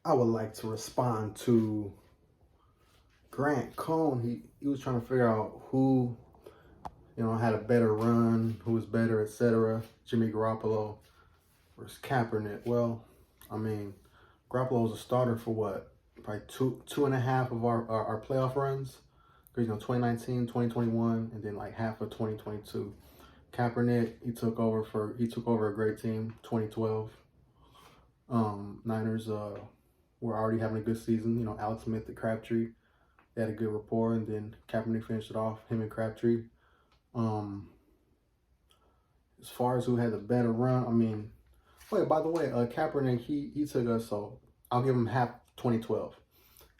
I would like to respond to Grant Cohn. He was trying to figure out who, had a better run, who was better, etc. Jimmy Garoppolo versus Kaepernick. Well, I mean, Garoppolo was a starter for what? Probably two and a half of our playoff runs. 2019, 2021, and then like half of 2022. Kaepernick, he took over a great team, 2012. Niners were already having a good season. Alex Smith and Crabtree, they had a good rapport, and then Kaepernick finished it off, him and Crabtree. As far as who had the better run, I mean, wait, by the way, Kaepernick, he took us, so I'll give him half 2012.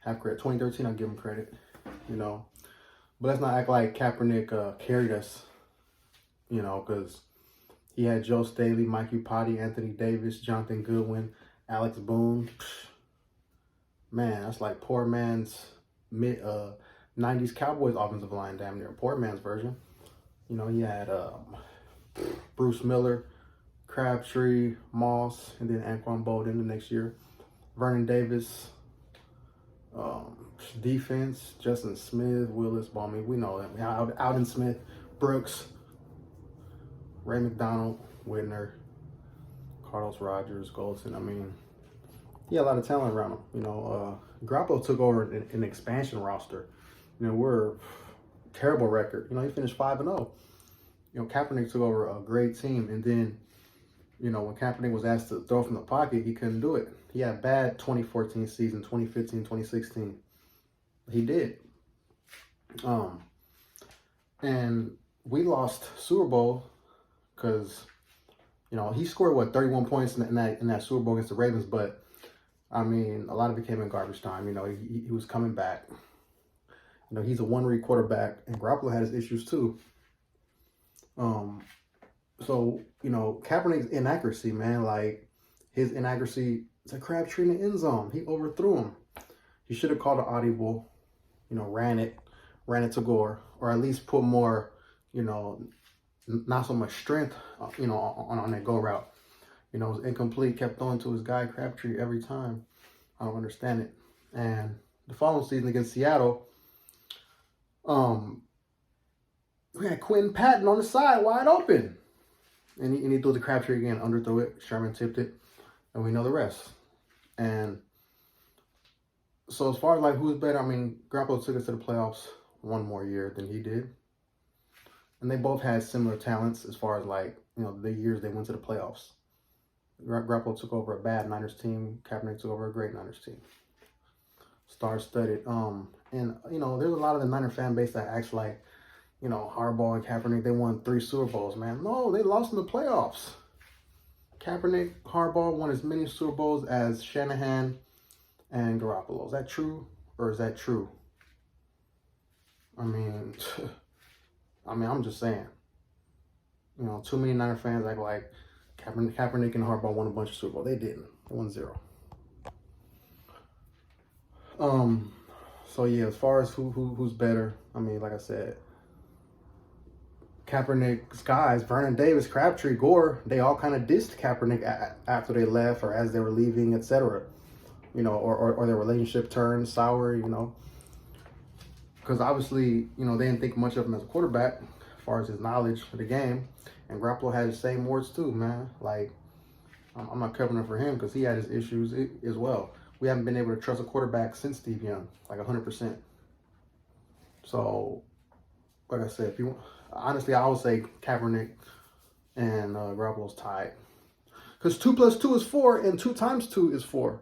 Half credit. 2013, I'll give him credit, But let's not act like Kaepernick carried us, because he had Joe Staley, Mike Upati, Anthony Davis, Jonathan Goodwin, Alex Boone. Man, that's like poor man's mid 90s Cowboys offensive line, damn near. Poor man's version. He had Bruce Miller, Crabtree, Moss, and then Anquan Bolden the next year. Vernon Davis, defense, Justin Smith, Willis, Ballman. We know them. Alden Smith, Brooks, Ray McDonald, Whitner, Carlos Rogers, Goldson. I mean, he had a lot of talent around him. Garoppolo took over an expansion roster. We're terrible record. He finished 5-0. Kaepernick took over a great team, and then, when Kaepernick was asked to throw from the pocket, he couldn't do it. He had a bad 2014 season, 2015, 2016. He did. And we lost Super Bowl because, he scored 31 points in that Super Bowl against the Ravens, but I mean, a lot of it came in garbage time. He was coming back. He's a one-read quarterback, and Garoppolo had his issues too. So, Kaepernick's inaccuracy, man, like his inaccuracy, it's a Crabtree in the end zone. He overthrew him. He should have called an audible, ran it to Gore, or at least put more, not so much strength, on that go route. It was incomplete, kept throwing to his guy Crabtree every time. I don't understand it. And the following season against Seattle, we had Quentin Patton on the side wide open. And he threw the Crabtree again, underthrew it. Sherman tipped it. And we know the rest. And so as far as like who's better, I mean, Garoppolo took us to the playoffs one more year than he did. And they both had similar talents as far as like, the years they went to the playoffs. Garoppolo took over a bad Niners team. Kaepernick took over a great Niners team. Star-studded. And, there's a lot of the Niner fan base that acts like, Harbaugh and Kaepernick, they won 3 Super Bowls, man. No, they lost in the playoffs. Kaepernick, Harbaugh won as many Super Bowls as Shanahan and Garoppolo. Is that true, or is that true? I mean, I'm just saying. Too many Niner fans act like Kaepernick and Harbaugh won a bunch of Super Bowls. They didn't. They won 0. So yeah, as far as who's better, I mean, like I said, Kaepernick's guys, Vernon Davis, Crabtree, Gore, they all kind of dissed Kaepernick after they left or as they were leaving, etc. Or their relationship turned sour, because obviously, they didn't think much of him as a quarterback as far as his knowledge of the game. And Garoppolo had the same words too, man. Like, I'm not covering it for him because he had his issues as well. We haven't been able to trust a quarterback since Steve Young, like 100%. So, like I said, honestly, I would say Kaepernick and Garoppolo's tied. Because 2 + 2 is 4, and 2 × 2 is 4.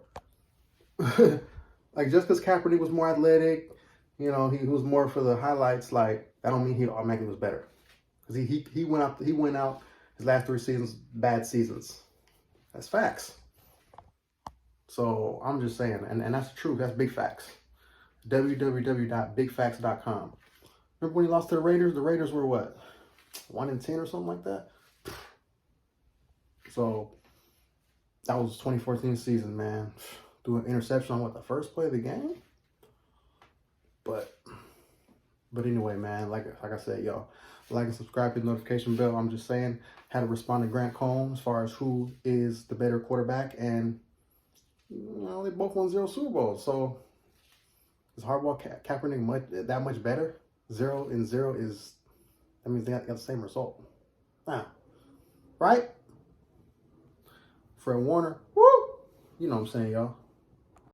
Like, just because Kaepernick was more athletic, he was more for the highlights, like, that don't mean he automatically was better. Because he went out his last 3 seasons, bad seasons. That's facts. So I'm just saying, and that's the truth. That's big facts. www.bigfacts.com. Remember when he lost to the Raiders? The Raiders were what? 1-10 or something like that? So that was 2014 season, man. Threw an interception on the first play of the game? But anyway, man, like I said, y'all, like and subscribe to the notification bell. I'm just saying, how to respond to Grant Cohn as far as who is the better quarterback. And, They both won 0 Super Bowls. So is Harbaugh, Kaepernick that much better? 0-0 is, that means they got the same result. Now, right? Fred Warner, woo! You know what I'm saying, y'all.